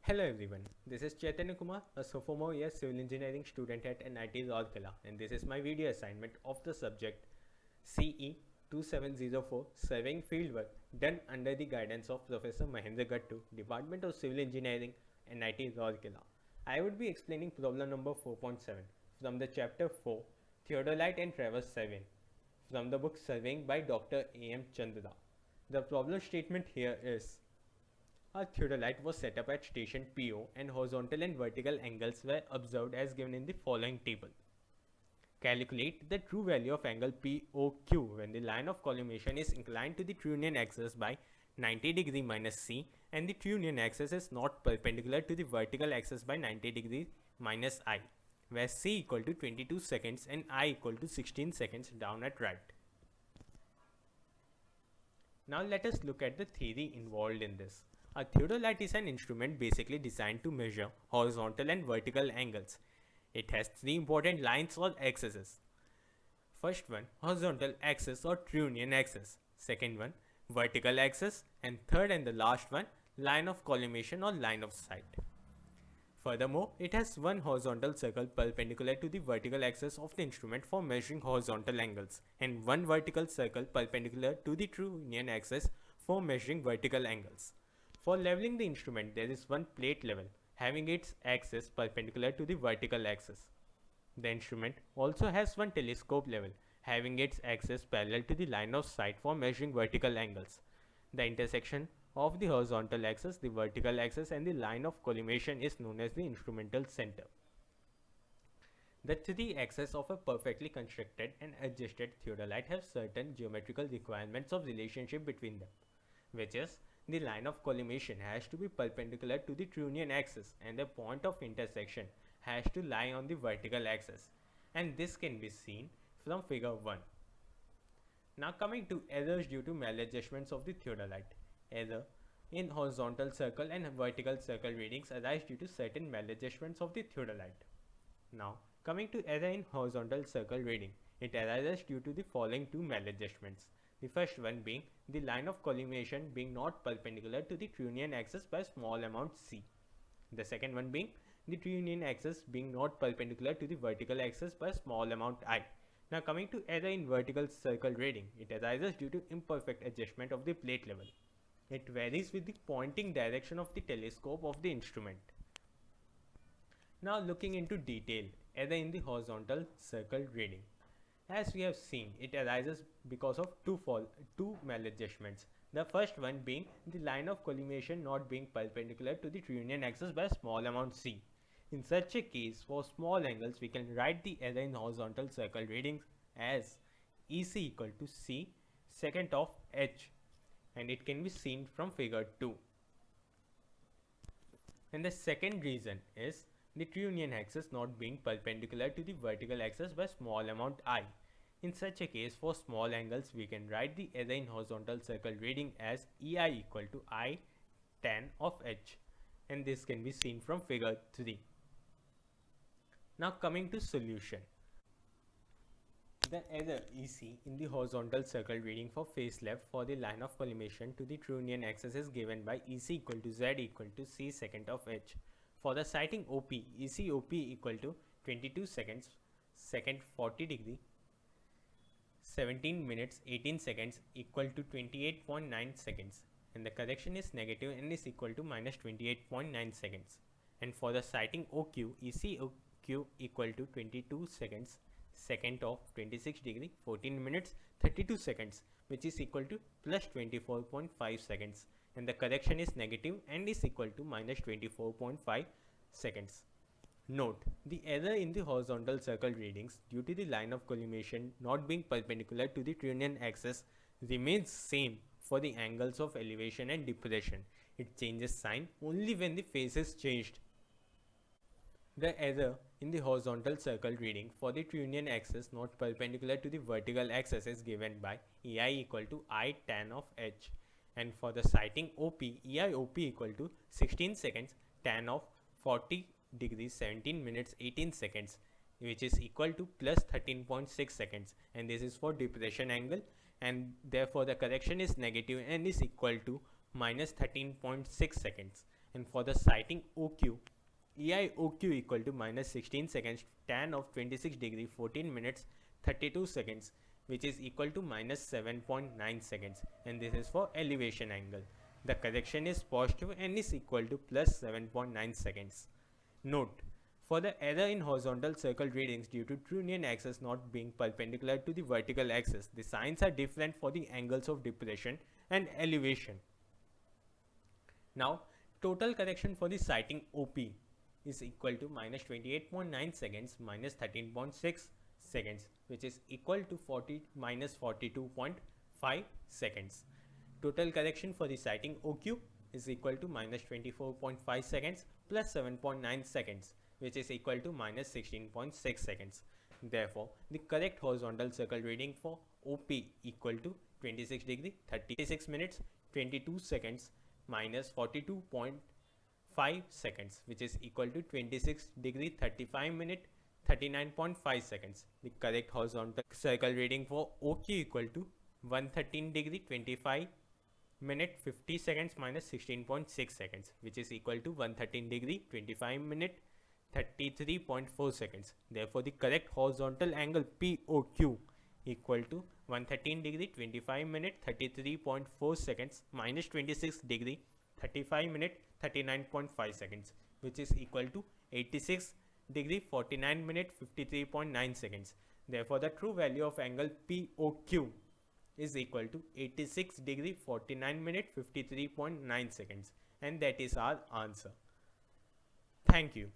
Hello everyone, this is Chaitanya Kumar, a sophomore year civil engineering student at NIT Rourkela, and this is my video assignment of the subject CE 2704 Surveying Fieldwork done under the guidance of Professor Mahendra Gattu, Department of Civil Engineering, NIT Rourkela. I would be explaining problem number 4.7 from the chapter 4 Theodolite and Traverse 7 from the book Surveying by Dr. A.M. Chandra. The problem statement here is a theodolite was set up at station PO and horizontal and vertical angles were observed as given in the following table. Calculate the true value of angle POQ when the line of collimation is inclined to the true union axis by 90 degree minus C and the true union axis is not perpendicular to the vertical axis by 90 degree minus I, where C equal to 22 seconds and I equal to 16 seconds down at right. Now let us look at the theory involved in this. A theodolite is an instrument basically designed to measure horizontal and vertical angles. It has three important lines or axes. First one, horizontal axis or true union axis. Second one, vertical axis. And third and the last one, line of collimation or line of sight. Furthermore, it has one horizontal circle perpendicular to the vertical axis of the instrument for measuring horizontal angles and one vertical circle perpendicular to the true union axis for measuring vertical angles. For leveling the instrument, there is one plate level having its axis perpendicular to the vertical axis. The instrument also has one telescope level having its axis parallel to the line of sight for measuring vertical angles. The intersection of the horizontal axis, the vertical axis and the line of collimation is known as the instrumental center. The three axes of a perfectly constructed and adjusted theodolite have certain geometrical requirements of relationship between them, which is the line of collimation has to be perpendicular to the true union axis and the point of intersection has to lie on the vertical axis, and this can be seen from figure 1. Now coming to errors due to maladjustments of the theodolite. Error in horizontal circle and vertical circle readings arise due to certain maladjustments of the theodolite. Now coming to error in horizontal circle reading, it arises due to the following two maladjustments. The first one being the line of collimation being not perpendicular to the true union axis by small amount c. The second one being the true union axis being not perpendicular to the vertical axis by small amount I. Now coming to error in vertical circle reading, it arises due to imperfect adjustment of the plate level. It varies with the pointing direction of the telescope of the instrument. Now looking into detail, error in the horizontal circle reading. As we have seen, it arises because of two maladjustments. The first one being the line of collimation not being perpendicular to the true union axis by a small amount c. In such a case, for small angles, we can write the error in horizontal circle readings as EC equal to C secant of H, and it can be seen from figure 2. And the second reason is the true union axis not being perpendicular to the vertical axis by small amount I. In such a case, for small angles, we can write the error in horizontal circle reading as EI equal to I tan of H, and this can be seen from figure 3. Now coming to solution. The error EC in the horizontal circle reading for face left for the line of collimation to the true union axis is given by EC equal to Z equal to C secant of H. For the sighting OP, EC OP equal to 22 seconds, secant 40 degree, 17 minutes 18 seconds equal to 28.9 seconds, and the correction is negative and is equal to minus 28.9 seconds. And for the sighting OQ, EC OQ equal to 22 seconds, secant of 26 degree 14 minutes 32 seconds, which is equal to plus 24.5 seconds, and the correction is negative and is equal to minus 24.5 seconds. Note, the error in the horizontal circle readings due to the line of collimation not being perpendicular to the true union axis remains same for the angles of elevation and depression. It changes sign only when the phase is changed. The error in the horizontal circle reading for the true union axis not perpendicular to the vertical axis is given by EI equal to I tan of H, and for the sighting OP, EI OP equal to 16 seconds tan of 40 degrees 17 minutes 18 seconds, which is equal to plus 13.6 seconds, and this is for depression angle, and therefore the correction is negative and is equal to minus 13.6 seconds, And for the sighting OQ, EIOQ equal to minus 16 seconds tan of 26 degree 14 minutes 32 seconds, which is equal to minus 7.9 seconds, and this is for elevation angle. The correction is positive and is equal to plus 7.9 seconds. Note, for the error in horizontal circle readings due to trunnion axis not being perpendicular to the vertical axis, the signs are different for the angles of depression and elevation. Now, total correction for the sighting OP is equal to minus 28.9 seconds minus 13.6 seconds, which is equal to minus 42.5 seconds. Total correction for the sighting OQ is equal to minus 24.5 seconds plus 7.9 seconds, which is equal to minus 16.6 seconds. Therefore, the correct horizontal circle reading for OP equal to 26 degree 36 minutes 22 seconds minus 42.5 seconds, which is equal to 26 degree 35 minute 39.5 seconds. The correct horizontal circle reading for OQ equal to 113 degree 25 minute 50 seconds minus 16.6 seconds, which is equal to 113 degree 25 minute 33.4 seconds. Therefore, the correct horizontal angle POQ equal to 113 degree 25 minute 33.4 seconds minus 26 degree 35 minute 39.5 seconds, which is equal to 86 degree 49 minute 53.9 seconds. Therefore, the true value of angle POQ is equal to 86 degree 49 minute 53.9 seconds, and that is our answer. Thank you.